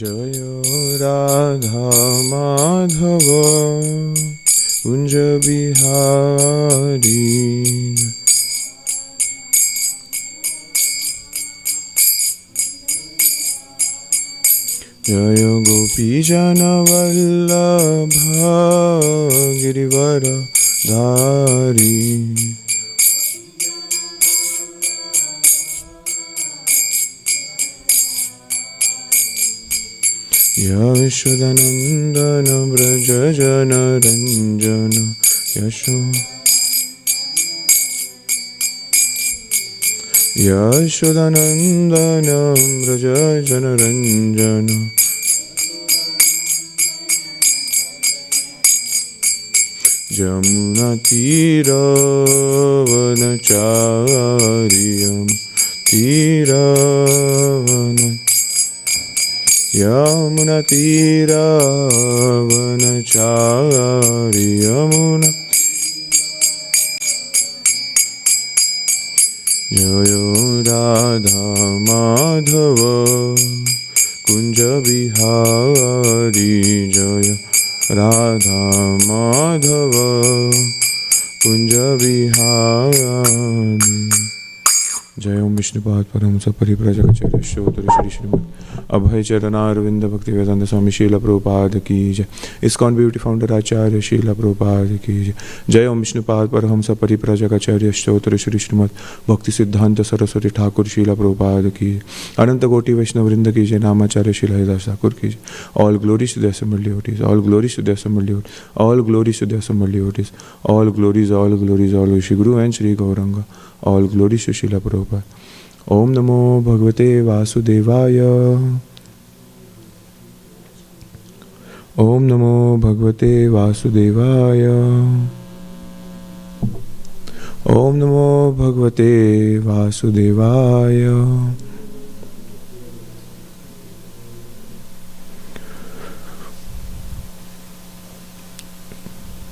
जय राधा माधव कुंज बिहारी जय गोपीजन वल्लभ गिरिवर धारी यशोदनंदन व्रज जन रंजन यशो यशोदनंदन व्रज जन रंजन जमुना तीरवनचार्यं तीरवन यमुना तीरवनचार्य यमुना जय राधा माधव कुंज बिहारी जय राधा माधव कुंज बिहारी जय ओम विष्णुपाद परमहंस परिव्राजकाचार्य श्रोत्र श्री श्रीमद अभय चरणारविंद भक्ति वेदांत स्वामी शीला प्रभुपाद की जय। इस्कॉन ब्यूटी फाउंडर आचार्य शीला प्रभुपाद की जय। जय ओम विष्णुपाद परमहंस परिव्राजकाचार्य श्रोत्र श्री श्रीमद भक्ति सिद्धांत सरस्वती ठाकुर शीला प्रभुपाद की जय। अनंत कोटि वैष्णव वृंद की जय। नामाचार्य शीला हरिदास ठाकुर की जय। All glories to the assembled devotees, all glories to the assembled devotees, all glories to the assembled devotees, all glories, all glories, all Shri Guru and Shri Gauranga, all glories to Srila Prabhupada. Om Namo Bhagavate Vasudevaya. Om Namo Bhagavate Vasudevaya. Om Namo Bhagavate Vasudevaya.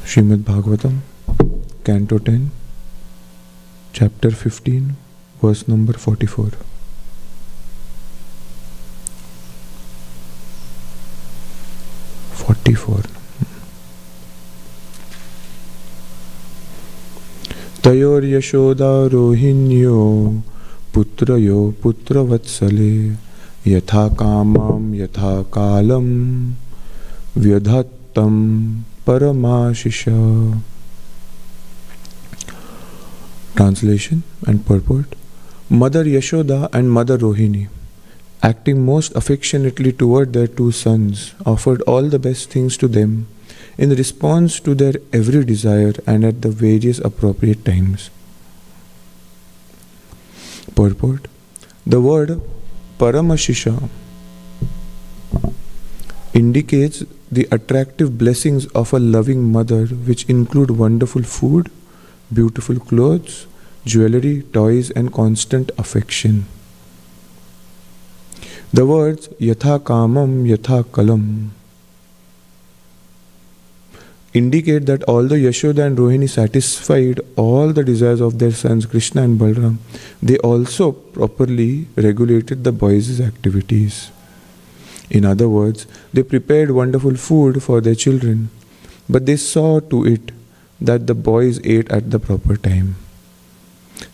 Srimad Bhagvatam, Canto 10, Chapter 15, Verse number 44. Tayor Yashoda Rohinyo Putrayo Putravatsale Yatha Kamam Yatha Kalam Vyadhattam Paramashisha. Translation and purport. Mother Yashoda and Mother Rohini, acting most affectionately toward their two sons, offered all the best things to them in response to their every desire and at the various appropriate times. Purport. The word Paramashisha indicates the attractive blessings of a loving mother, which include wonderful food, beautiful clothes, jewelry, toys, and constant affection. The words Yatha Kamam Yatha Kalam indicate that although Yashoda and Rohini satisfied all the desires of their sons Krishna and Balaram, they also properly regulated the boys' activities. In other words, they prepared wonderful food for their children, but they saw to it that the boys ate at the proper time.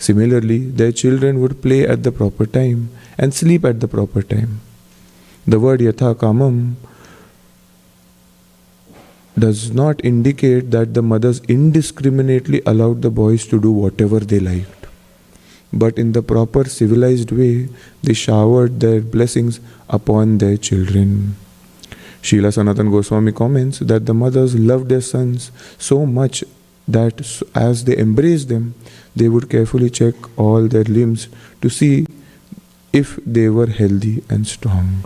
Similarly, their children would play at the proper time and sleep at the proper time. The word Yatha Kamam does not indicate that the mothers indiscriminately allowed the boys to do whatever they liked, but in the proper civilized way, they showered their blessings upon their children. Srila Sanatana Goswami comments that the mothers loved their sons so much that as they embraced them, they would carefully check all their limbs to see if they were healthy and strong.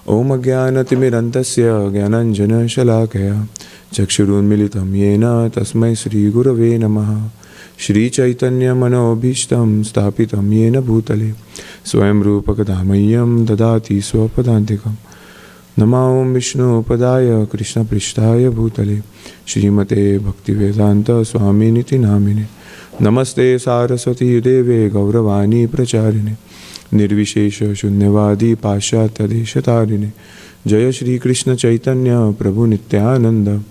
Om Ajnanatimirantasya Jnananjana Shalakaya Chakshurunmilitam Yena Tasmai Sri Gurave Namaha Shri Chaitanya Manobhishtam Stapitam Yena Bhutale Swayam Rupakadamayam Dadati Swapadantikam Namo Vishnu Padaya Krishna Prishtaya Bhutale Shrimate Bhaktivedanta Swaminiti Namine Namaste Saraswati Deve Gauravani Pracharine Nirvishesha Shunyavadi Pashatya Deshatarine. Jaya Shri Krishna Chaitanya Prabhu Nityananda.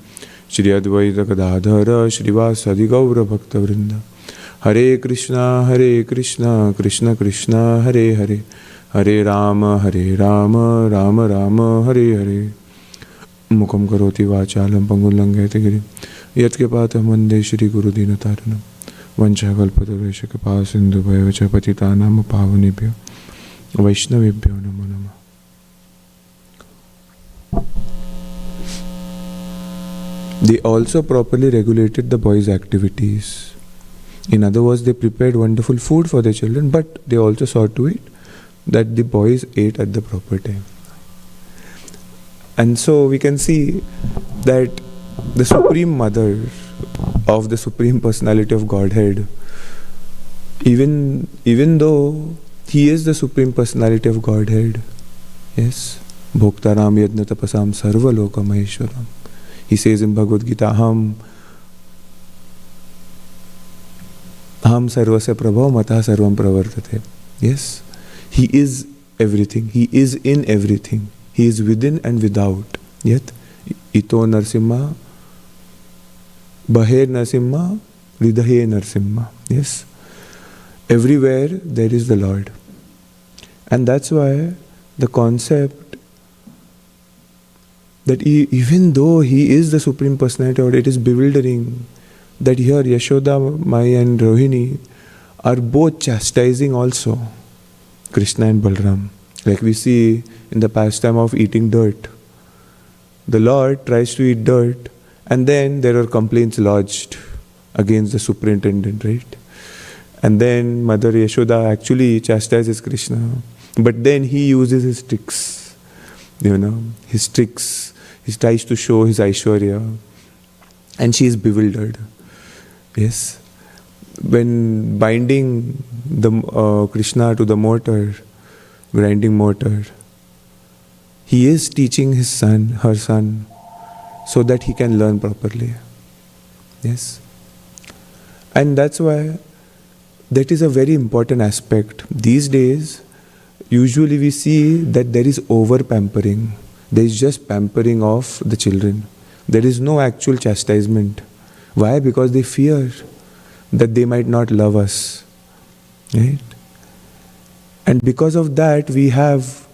Shri Advaita Gadadhara Shrivasadi Gaura Bhakta Vrinda. Hare Krishna, Krishna Krishna, Hare Hare. Hare Rama, Rama Rama, Hare Hare. Mukam karoti vachalam pangulangayate giri. Yat kepata mande Shri Guru Dinataranam. Vancha kalpatarvesha kepa sindhu bhayavacha patitanam pavanebhyo. Vaishnavebhyo namo namah. They also properly regulated the boys' activities. In other words, they prepared wonderful food for their children, but they also saw to it that the boys ate at the proper time. And so we can see that the Supreme Mother of the Supreme Personality of Godhead, even though He is the Supreme Personality of Godhead, yes, Bhoktaram Yadna Tapasam Sarva Loka Maheshwaram. He says in Bhagavad Gita, Ham Sarvasya Prabhav Matah Sarvam Pravartate. Yes, He is everything. He is in everything. He is within and without. Yet, Ito Narsimha, Baher Narsimha, Hridaye Narsimha. Yes, everywhere there is the Lord. And that's why the concept that even though He is the Supreme Personality, it is bewildering that here Yashoda, Mai and Rohini are both chastising also Krishna and Balram. Like we see in the pastime of eating dirt. The Lord tries to eat dirt and then there are complaints lodged against the superintendent, right? And then Mother Yashoda actually chastises Krishna. But then he uses his tricks, his tricks. He tries to show his Aishwarya and she is bewildered. Yes. When binding the Krishna to the mortar, grinding mortar, he is teaching her son, so that he can learn properly. Yes. And that's why that is a very important aspect. These days, usually we see that there is over pampering. There is just pampering of the children. There is no actual chastisement. Why? Because they fear that they might not love us. Right? And because of that, we have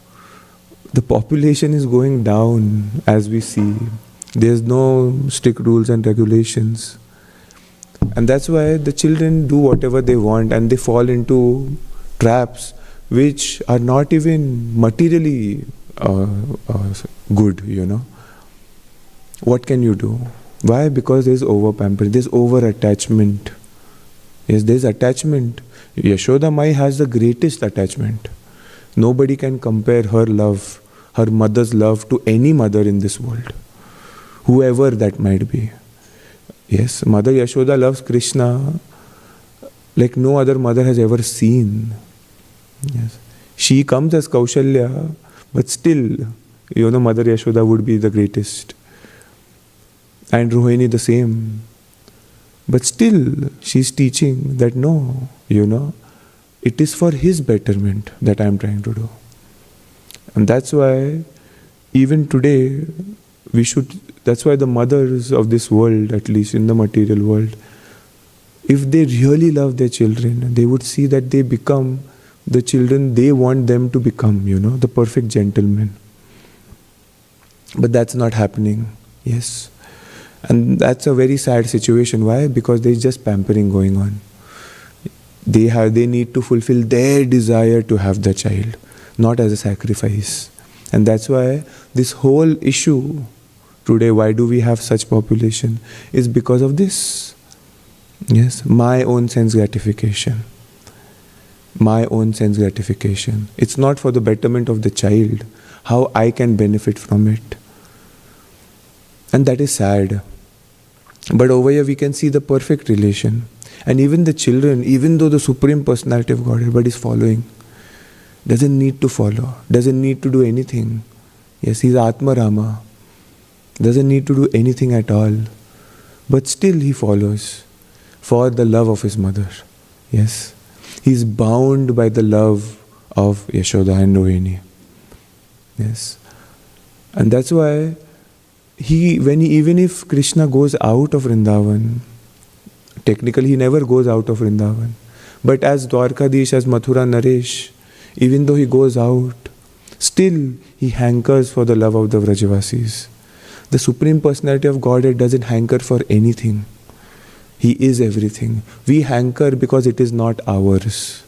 the population is going down as we see. There's no strict rules and regulations. And that's why the children do whatever they want and they fall into traps which are not even materially good, What can you do? Why? Because there's over-pampering, there's over-attachment. Yes, there's attachment. Yashoda Mai has the greatest attachment. Nobody can compare her love, her mother's love to any mother in this world. Whoever that might be. Yes, Mother Yashoda loves Krishna like no other mother has ever seen. Yes. She comes as Kaushalya, but still, Mother Yashoda would be the greatest. And Rohini the same. But still, she's teaching that no, it is for his betterment that I am trying to do. And that's why, even today, that's why the mothers of this world, at least in the material world, if they really love their children, they would see that they become the children they want them to become, the perfect gentleman. But that's not happening. Yes. And that's a very sad situation. Why? Because there's just pampering going on. They need to fulfill their desire to have the child, not as a sacrifice. And that's why this whole issue today, why do we have such population, is because of this. Yes, my own sense gratification. My own sense gratification. It's not for the betterment of the child, how I can benefit from it. And that is sad. But over here we can see the perfect relation. And even the children, even though the Supreme Personality of Godhead is following, doesn't need to follow, doesn't need to do anything. Yes, he's Atma Rama. Doesn't need to do anything at all. But still he follows for the love of his mother. Yes. He's bound by the love of Yashoda and Rohini. Yes. And that's why even if Krishna goes out of Vrindavan, technically he never goes out of Vrindavan. But as Dwarkadish, as Mathura Naresh, even though he goes out, still he hankers for the love of the Vrajavasis. The Supreme Personality of Godhead doesn't hanker for anything. He is everything. We hanker because it is not ours.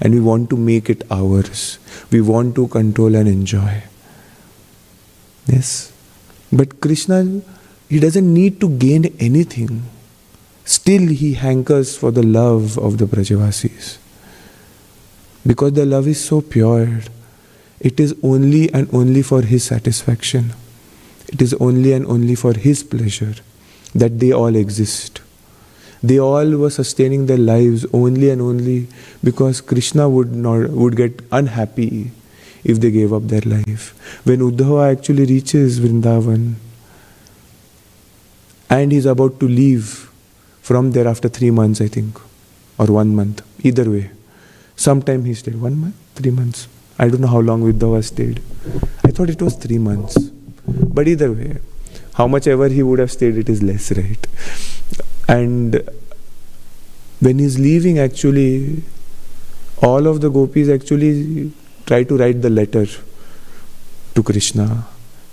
And we want to make it ours. We want to control and enjoy. Yes. But Krishna, he doesn't need to gain anything. Still he hankers for the love of the Brajavasis. Because the love is so pure. It is only and only for his satisfaction. It is only and only for his pleasure that they all exist. They all were sustaining their lives only and only because Krishna would get unhappy if they gave up their life. When Uddhava actually reaches Vrindavan and he's about to leave from there after 3 months, I think, or 1 month, either way. Sometime he stayed 1 month, 3 months. I don't know how long Uddhava stayed. I thought it was 3 months. But either way, how much ever he would have stayed, it is less, right? And when he's leaving, actually, all of the gopis actually try to write the letter to Krishna.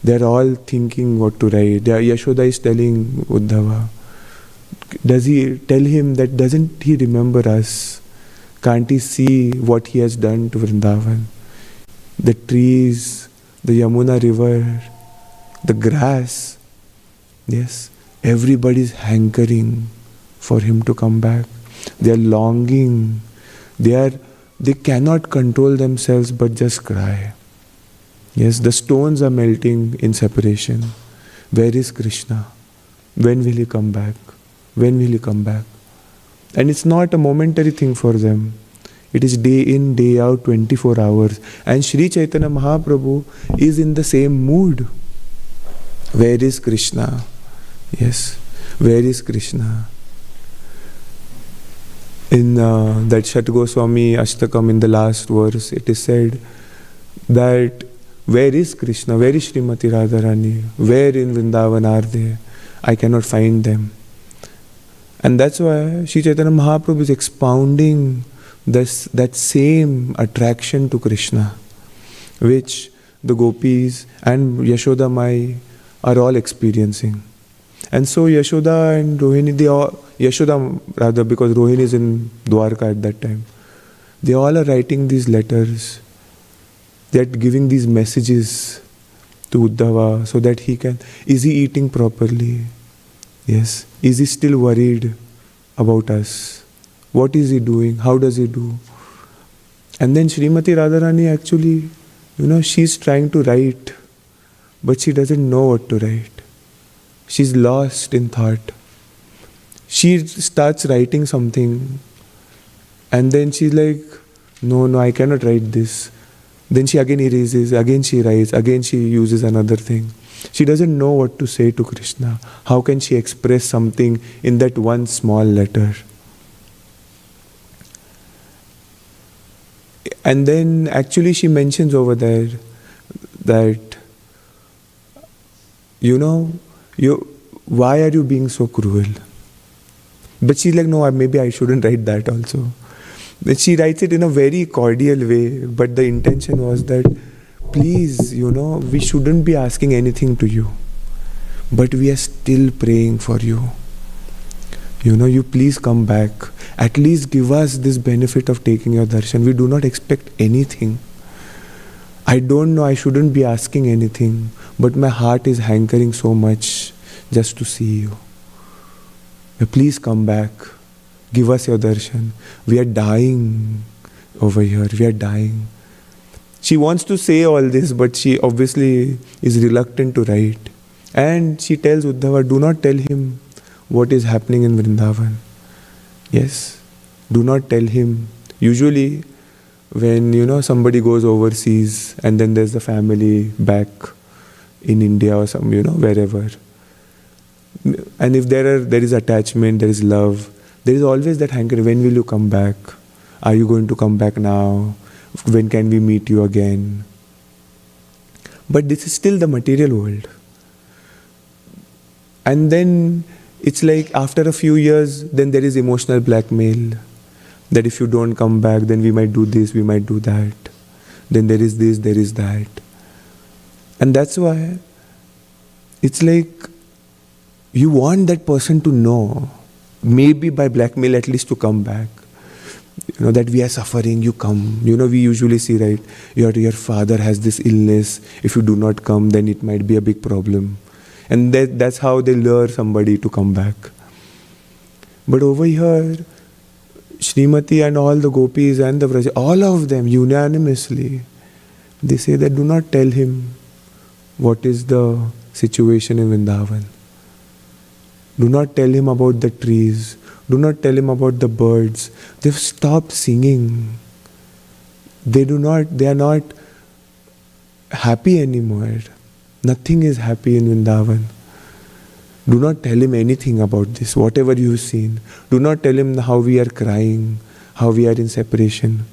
They're all thinking what to write. Yashoda is telling Uddhava. Does he tell him that doesn't he remember us? Can't he see what he has done to Vrindavan? The trees, the Yamuna river, the grass. Yes, everybody's hankering for him to come back. They are longing. They cannot control themselves but just cry. Yes, the stones are melting in separation. Where is Krishna? When will he come back? When will he come back? And it's not a momentary thing for them. It is day in, day out, 24 hours. And Sri Chaitanya Mahaprabhu is in the same mood. Where is Krishna? Yes, where is Krishna? In that Shat Goswami Ashtakam, in the last verse, it is said that where is Krishna? Where is Srimati Radharani? Where in Vrindavan are they? I cannot find them. And that's why Sri Chaitanya Mahaprabhu is expounding that same attraction to Krishna, which the gopis and Yashoda Mai are all experiencing. And so Yashoda and Rohini, Yashoda rather, because Rohini is in Dwarka at that time, they all are writing these letters. They are giving these messages to Uddhava so that is he eating properly? Yes. Is he still worried about us? What is he doing? How does he do? And then Srimati Radharani actually, she's trying to write, but she doesn't know what to write. She's lost in thought. She starts writing something and then she's like, no, I cannot write this. Then she again erases, again she writes, again she uses another thing. She doesn't know what to say to Krishna. How can she express something in that one small letter? And then actually she mentions over there that, why are you being so cruel? But she's like, no, maybe I shouldn't write that also. But she writes it in a very cordial way, but the intention was that, please, we shouldn't be asking anything to you, but we are still praying for you. You please come back. At least give us this benefit of taking your darshan. We do not expect anything. I don't know, I shouldn't be asking anything, but my heart is hankering so much just to see you. Please come back. Give us your darshan. We are dying over here. We are dying. She wants to say all this, but she obviously is reluctant to write. And she tells Uddhava, do not tell him what is happening in Vrindavan. Yes, do not tell him. Usually, when somebody goes overseas and then there's the family back in India or some, wherever. And if there is attachment, there is love, there is always that hankering. When will you come back? Are you going to come back now? When can we meet you again? But this is still the material world. And then it's like after a few years, then there is emotional blackmail. That if you don't come back, then we might do this, we might do that. Then there is this, there is that. And that's why it's like you want that person to know, maybe by blackmail at least to come back. That we are suffering, you come. We usually see, right, your father has this illness. If you do not come, then it might be a big problem. And that's how they lure somebody to come back. But over here, Srimati and all the gopis and the Vraja, all of them unanimously, they say that do not tell him what is the situation in Vrindavan. Do not tell him about the trees. Do not tell him about the birds. They've stopped singing. They are not happy anymore. Nothing is happy in Vrindavan. Do not tell him anything about this, whatever you've seen. Do not tell him how we are crying, how we are in separation.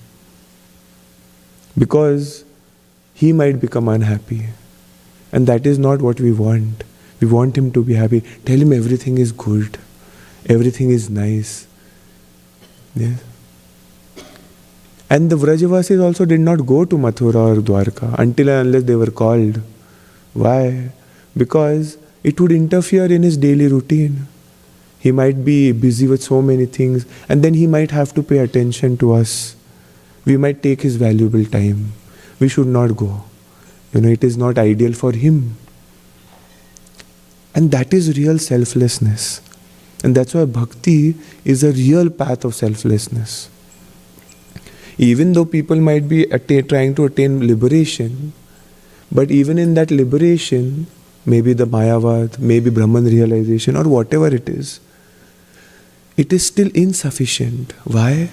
Because he might become unhappy. And that is not what we want. We want him to be happy. Tell him everything is good. Everything is nice. Yes. And the Vrajavasis also did not go to Mathura or Dwarka until and unless they were called. Why? Because it would interfere in his daily routine. He might be busy with so many things, and then he might have to pay attention to us. We might take his valuable time. We should not go. It is not ideal for him. And that is real selflessness. And that's why bhakti is a real path of selflessness. Even though people might be trying to attain liberation, but even in that liberation, maybe the Mayavad, maybe Brahman realization or whatever it is still insufficient. Why?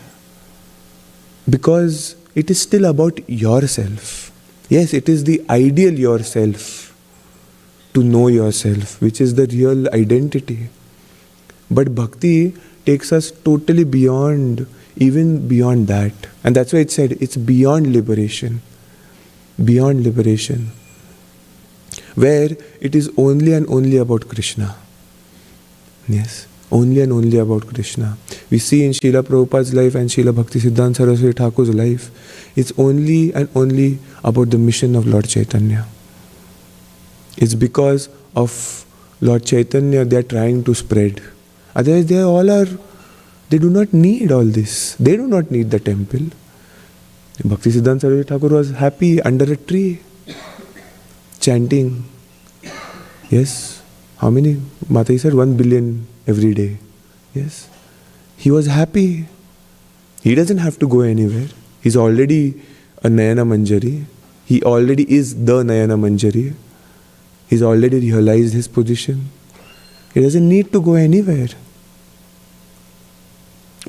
Because it is still about yourself. Yes, it is the ideal yourself, to know yourself, which is the real identity. But bhakti takes us totally beyond, even beyond that. And that's why it said it's beyond liberation. Beyond liberation. Where it is only and only about Krishna. Yes, only and only about Krishna. We see in Srila Prabhupada's life and Srila Bhaktisiddhanta Saraswati Thakur's life, it's only and only about the mission of Lord Chaitanya. It's because of Lord Chaitanya they are trying to spread. Otherwise they do not need all this. They do not need the temple. Bhaktisiddhanta Saraswati Thakur was happy under a tree, chanting. Yes. How many? Mataji said 1 billion every day. Yes. He was happy. He doesn't have to go anywhere. He's already a Nayana Manjari. He already is the Nayana Manjari. He's already realized his position. He doesn't need to go anywhere.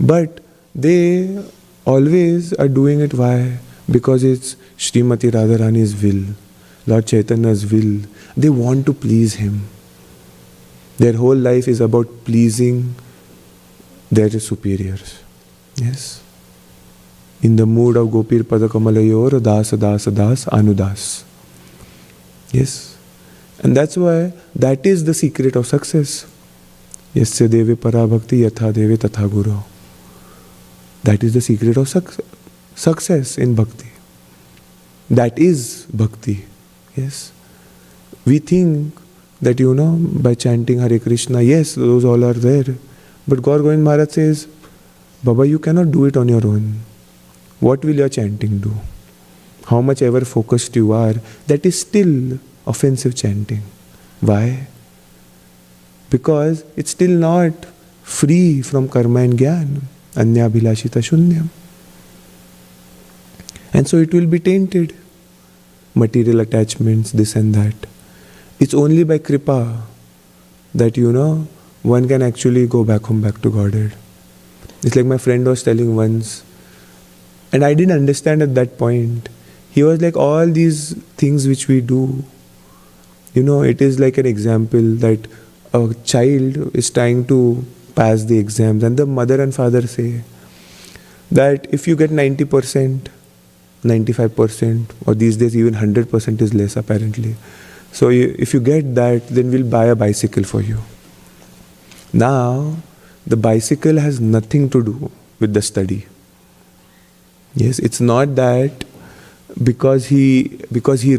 But they always are doing it. Why? Because it's Srimati Radharani's will, Lord Chaitanya's will. They want to please him. Their whole life is about pleasing their superiors. Yes. In the mood of Gopir Padakamalayur, Das Das Das Anudas. Yes. And that's why that is the secret of success. Yasya Devi Parabhakti Yatha Devi Tatha Guru. That is the secret of success in bhakti. That is bhakti. Yes. We think that, by chanting Hare Krishna, yes, those all are there. But Gaur Govind Maharaj says, Baba, you cannot do it on your own. What will your chanting do? How much ever focused you are, that is still offensive chanting. Why? Because it's still not free from karma and jnana. Anya bhilashita shunyam. And so it will be tainted. Material attachments, this and that. It's only by kripa that, one can actually go back home, back to Godhead. It's like my friend was telling once, and I didn't understand at that point. He was like, all these things which we do, it is like an example that a child is trying to pass the exams, and the mother and father say that if you get 90%, 95%, or these days even 100% is less apparently. So if you get that, then we'll buy a bicycle for you. Now, the bicycle has nothing to do with the study. Yes, it's not that because he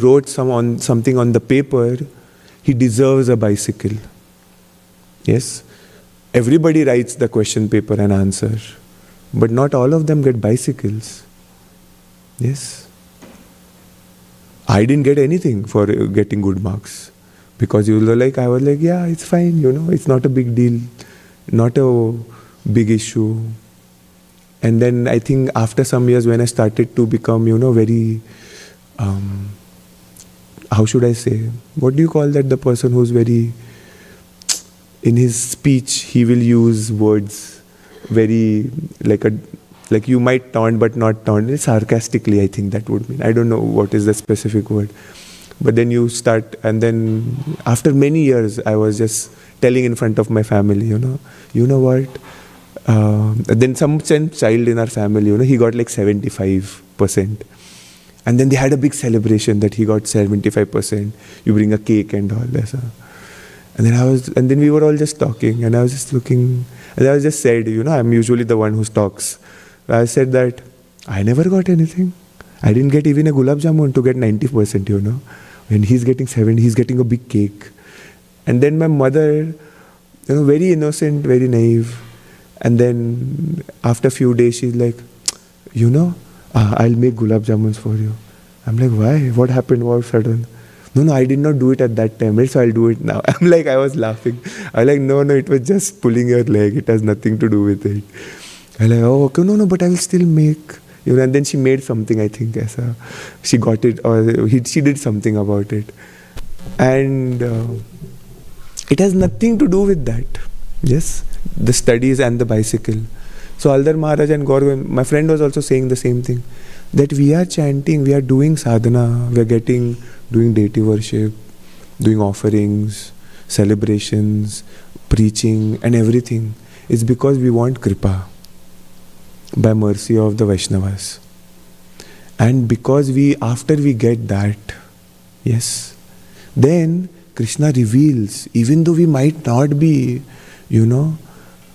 wrote something on the paper, he deserves a bicycle. Yes, everybody writes the question paper and answer, but not all of them get bicycles. Yes, I didn't get anything for getting good marks, because I was like, yeah, it's fine, it's not a big deal, not a big issue. And then I think after some years, when I started to become, very, how should I say, what do you call that, the person who's very, in his speech, he will use words very, like you might taunt but not taunt, sarcastically, I think that would mean. I don't know what is the specific word. But then you start, and then after many years, I was just telling in front of my family, you know what? Then some child in our family, he got like 75%. And then they had a big celebration that he got 75%. You bring a cake and all this. And then we were all just talking, and I was just looking, and I was just said, I'm usually the one who talks. I said that I never got anything. I didn't get even a gulab jamun to get 90%, When he's getting 70, he's getting a big cake. And then my mother, very innocent, very naive. And then after a few days, she's like, I'll make gulab jamuns for you. I'm like, why? What happened? What sudden? No, I did not do it at that time, so I'll do it now. I was laughing. I'm like, no, it was just pulling your leg. It has nothing to do with it. I'm like, oh, okay, no, but I will still make. And then she made something, I think, she got it, or she did something about it. And it has nothing to do with that. Yes, the studies and the bicycle. So Aldar Maharaj and Gaurav, my friend was also saying the same thing, that we are chanting, we are doing sadhana, we are doing deity worship, doing offerings, celebrations, preaching and everything. It's because we want kripa, by mercy of the Vaishnavas. And because after we get that, yes, then Krishna reveals, even though we might not be,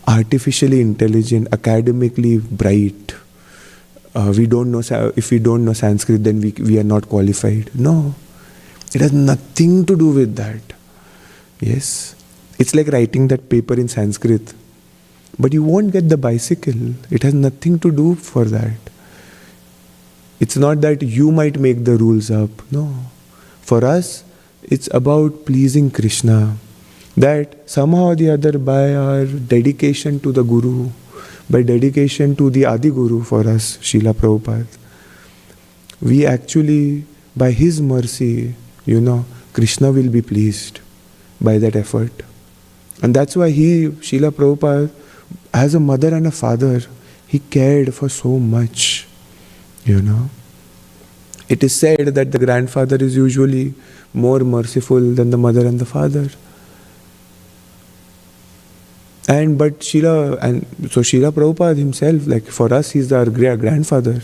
artificially intelligent, academically bright, if we don't know Sanskrit, then we are not qualified. No, it has nothing to do with that. Yes, it's like writing that paper in Sanskrit, but you won't get the bicycle. It has nothing to do for that. It's not that you might make the rules up. No, for us, it's about pleasing Krishna. That somehow or the other, by our dedication to the Guru, by dedication to the Adi Guru for us, Srila Prabhupada, we actually, by his mercy, Krishna will be pleased by that effort. And that's why Srila Prabhupada, as a mother and a father, he cared for so much, It is said that the grandfather is usually more merciful than the mother and the father. So Srila Prabhupada himself, like for us, he's our grandfather.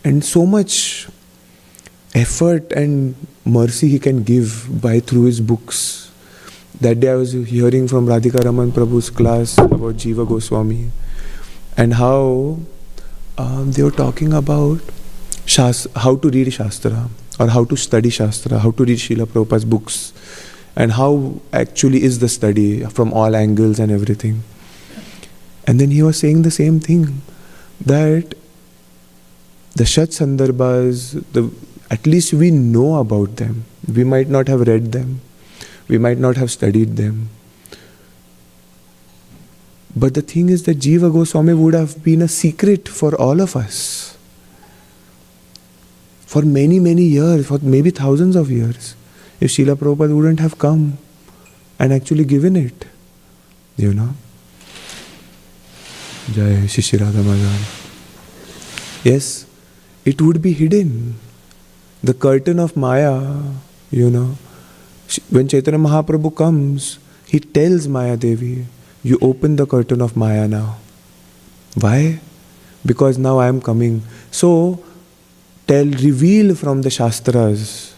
And so much effort and mercy he can give through his books. That day I was hearing from Radhika Raman Prabhu's class about Jiva Goswami, and how they were talking about how to read Shastra, or how to study Shastra, how to read Srila Prabhupada's books, and how actually is the study from all angles and everything. And then he was saying the same thing, that the Shat Sandarbhas, at least we know about them. We might not have read them, we might not have studied them. But the thing is that Jiva Goswami would have been a secret for all of us. For many, many years, for maybe thousands of years. If Srila Prabhupada wouldn't have come and actually given it, Jai Shri Radha Madhan. Yes, it would be hidden. The curtain of Maya, when Chaitanya Mahaprabhu comes, he tells Maya Devi, you open the curtain of Maya now. Why? Because now I am coming. So, reveal from the Shastras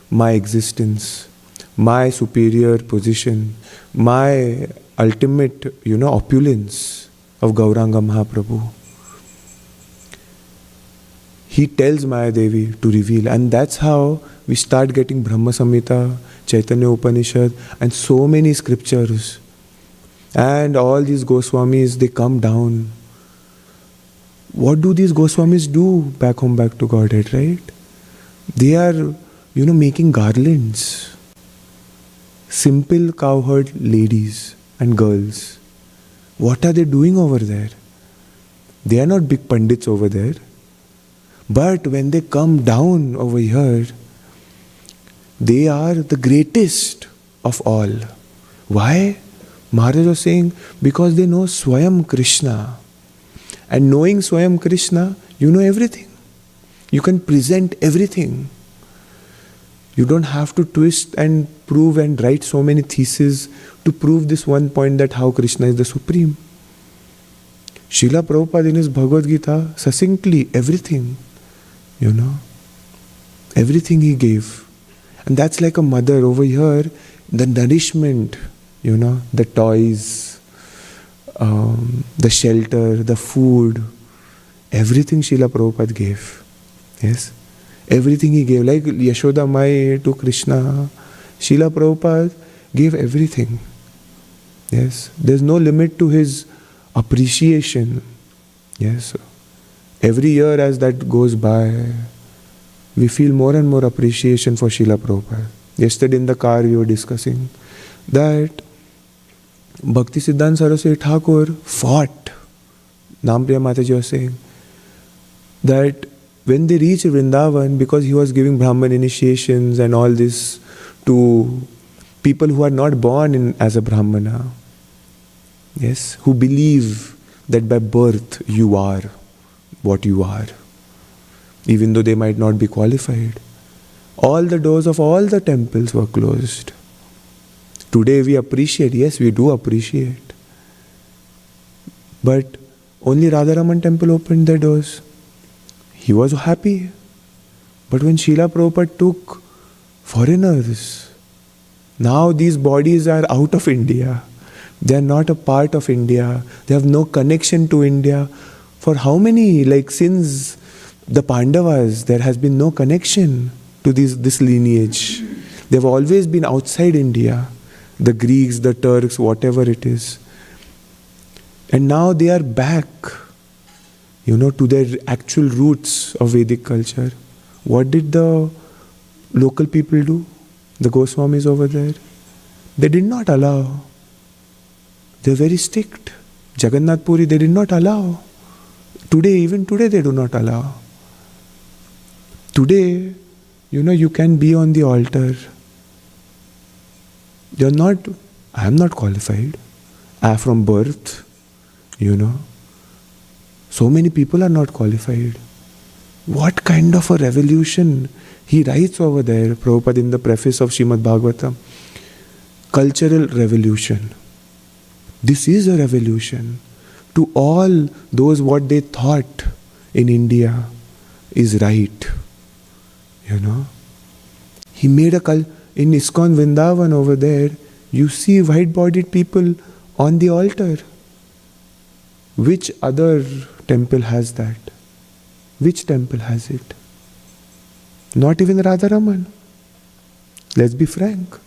my existence, my superior position, my ultimate, opulence of Gauranga Mahaprabhu. He tells Maya Devi to reveal, and that's how we start getting Brahma Samhita, Chaitanya Upanishad, and so many scriptures. And all these Goswamis, they come down. What do these Goswamis do back home, back to Godhead, right? They are, making garlands. Simple cowherd ladies and girls. What are they doing over there? They are not big pandits over there. But when they come down over here, they are the greatest of all. Why? Maharaj was saying, because they know Swayam Krishna. And knowing Swayam Krishna, you know everything. You can present everything. You don't have to twist and prove and write so many theses to prove this one point that how Krishna is the Supreme. Srila Prabhupada in his Bhagavad Gita, succinctly, everything, everything he gave. And that's like a mother over here, the nourishment, the toys, the shelter, the food, everything Srila Prabhupada gave. Yes? Everything he gave, like Yashoda Mai to Krishna, Srila Prabhupada gave everything. Yes? There's no limit to his appreciation. Yes? Every year as that goes by, we feel more and more appreciation for Srila Prabhupada. Yesterday in the car we were discussing that Bhakti Siddhanta Saraswati Thakur fought. Nampriya Mataji was saying that when they reached Vrindavan, because he was giving Brahman initiations and all this to people who are not born as a Brahmana, yes, who believe that by birth you are what you are, even though they might not be qualified. All the doors of all the temples were closed. Today we appreciate, yes, we do appreciate. But only Radharaman temple opened their doors. He was happy. But when Srila Prabhupada took foreigners, now these bodies are out of India. They are not a part of India. They have no connection to India. For how many, since the Pandavas, there has been no connection to this lineage. They have always been outside India. The Greeks, the Turks, whatever it is. And now they are back, to their actual roots of Vedic culture. What did the local people do? The Goswamis over there? They did not allow. They are very strict. Jagannath Puri, they did not allow. Even today they do not allow. Today, you can be on the altar. I am not qualified. I am from birth, So many people are not qualified. What kind of a revolution? He writes over there, Prabhupada in the preface of Srimad Bhagvatam, cultural revolution. This is a revolution. To all those what they thought in India is right. He made in ISKCON Vrindavan over there, you see white-bodied people on the altar. Which other temple has that? Which temple has it? Not even Radharaman. Let's be frank.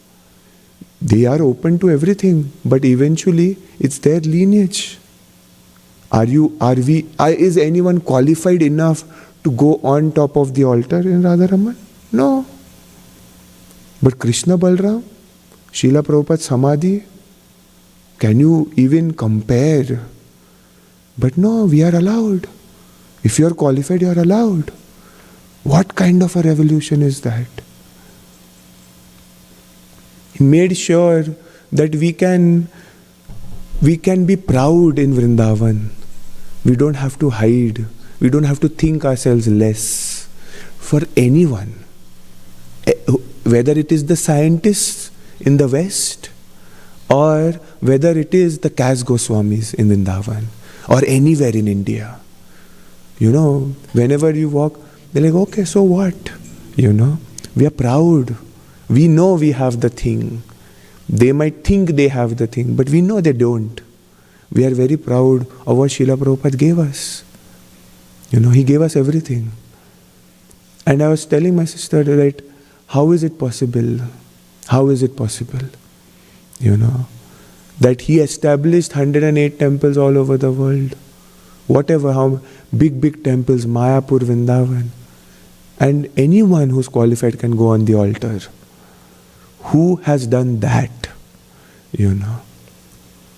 They are open to everything, but eventually it's their lineage. Is anyone qualified enough to go on top of the altar in Radharaman? No. But Krishna Balram, Srila Prabhupada Samadhi, can you even compare? But no, we are allowed. If you are qualified, you are allowed. What kind of a revolution is that? He made sure that we can be proud in Vrindavan. We don't have to hide. We don't have to think ourselves less for anyone. Whether it is the scientists in the West or whether it is the caste Goswamis in Vrindavan or anywhere in India. Whenever you walk, They're like, okay, so what? We are proud. We know we have the thing. They might think they have the thing, but we know they don't. We are very proud of what Srila Prabhupada gave us. He gave us everything. And I was telling my sister that, how is it possible? How is it possible? That he established 108 temples all over the world. Whatever, how big temples, Mayapur, Vrindavan. And anyone who's qualified can go on the altar. Who has done that?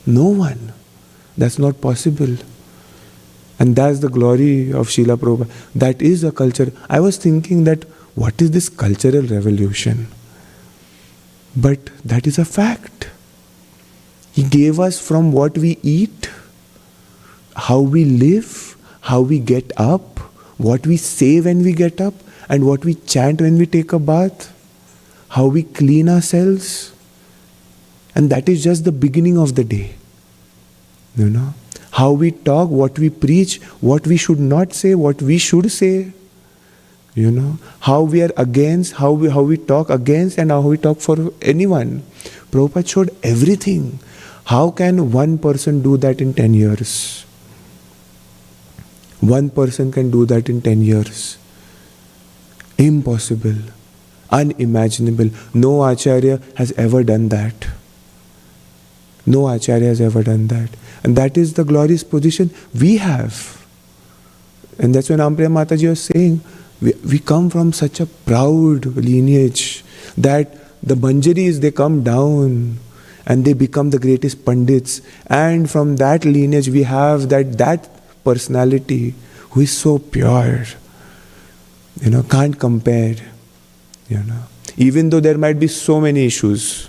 No one. That's not possible. And that's the glory of Srila Prabhupada. That is a culture. I was thinking that, what is this cultural revolution? But that is a fact. He gave us from what we eat, how we live, how we get up, what we say when we get up, and what we chant when we take a bath, how we clean ourselves. And that is just the beginning of the day. How we talk, what we preach, what we should not say, what we should say. How we are against, how we talk against, and how we talk for anyone. Prabhupada showed everything. How can one person do that in 10 years? One person can do that in 10 years. Impossible. Unimaginable. No Acharya has ever done that. No Acharya has ever done that. And that is the glorious position we have. And that's when Ampriya Mataji was saying, we come from such a proud lineage that the Manjaris, they come down and they become the greatest Pandits. And from that lineage we have that personality who is so pure. Can't compare. Even though there might be so many issues,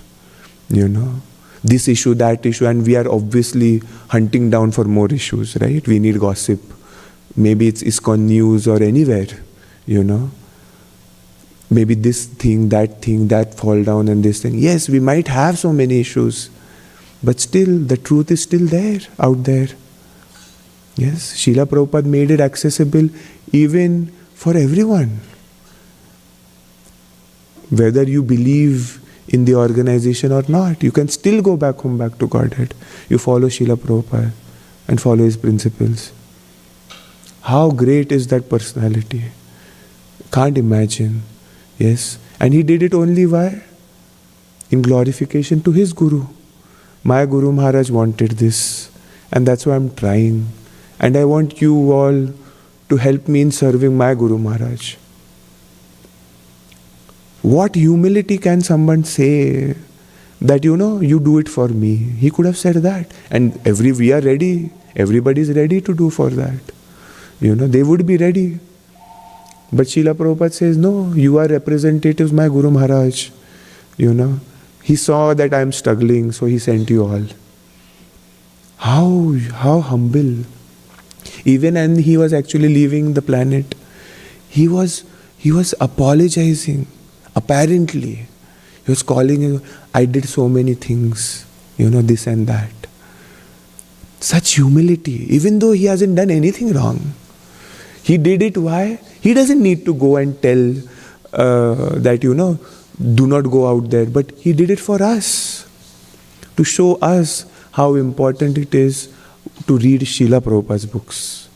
this issue, that issue, and we are obviously hunting down for more issues, right? We need gossip. Maybe it's ISKCON news or anywhere, Maybe this thing, that fall down and this thing. Yes, we might have so many issues, but still the truth is still there, out there. Yes, Srila Prabhupada made it accessible even for everyone. Whether you believe in the organization or not, you can still go back home, back to Godhead. You follow Srila Prabhupada and follow his principles. How great is that personality? Can't imagine. Yes. And he did it only why? In glorification to his Guru. My Guru Maharaj wanted this. And that's why I'm trying. And I want you all to help me in serving my Guru Maharaj. What humility can someone say that, you do it for me? He could have said that. And we are ready. Everybody is ready to do for that. They would be ready. But Srila Prabhupada says, no, you are representatives, my Guru Maharaj. He saw that I am struggling, so he sent you all. How humble. Even when he was actually leaving the planet, he was apologizing. Apparently, he was calling, I did so many things, this and that. Such humility, even though he hasn't done anything wrong. He did it why? He doesn't need to go and tell that, do not go out there. But he did it for us, to show us how important it is to read Srila Prabhupada's books,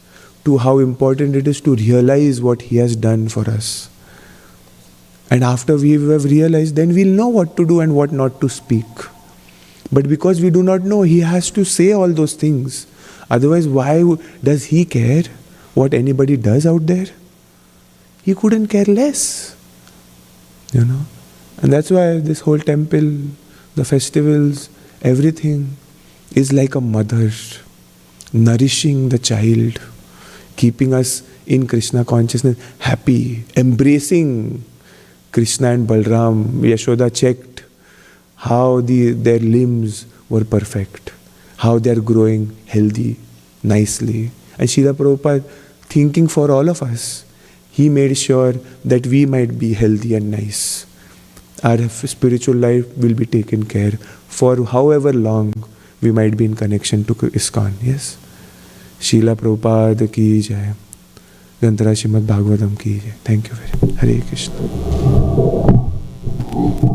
to how important it is to realize what he has done for us. And after we have realized, then we'll know what to do and what not to speak. But because we do not know, he has to say all those things. Otherwise, why does he care what anybody does out there? He couldn't care less. And that's why this whole temple, the festivals, everything is like a mother nourishing the child, keeping us in Krishna consciousness, happy, embracing Krishna and Balram. Yashoda checked how their limbs were perfect, how they are growing healthy, nicely. And Srila Prabhupada, thinking for all of us, he made sure that we might be healthy and nice. Our spiritual life will be taken care for however long we might be in connection to ISKCON. Yes? Srila Prabhupada ki jai. ग्रंथराज श्रीमद् भागवतम की जय। Thank you very much. Hare Krishna.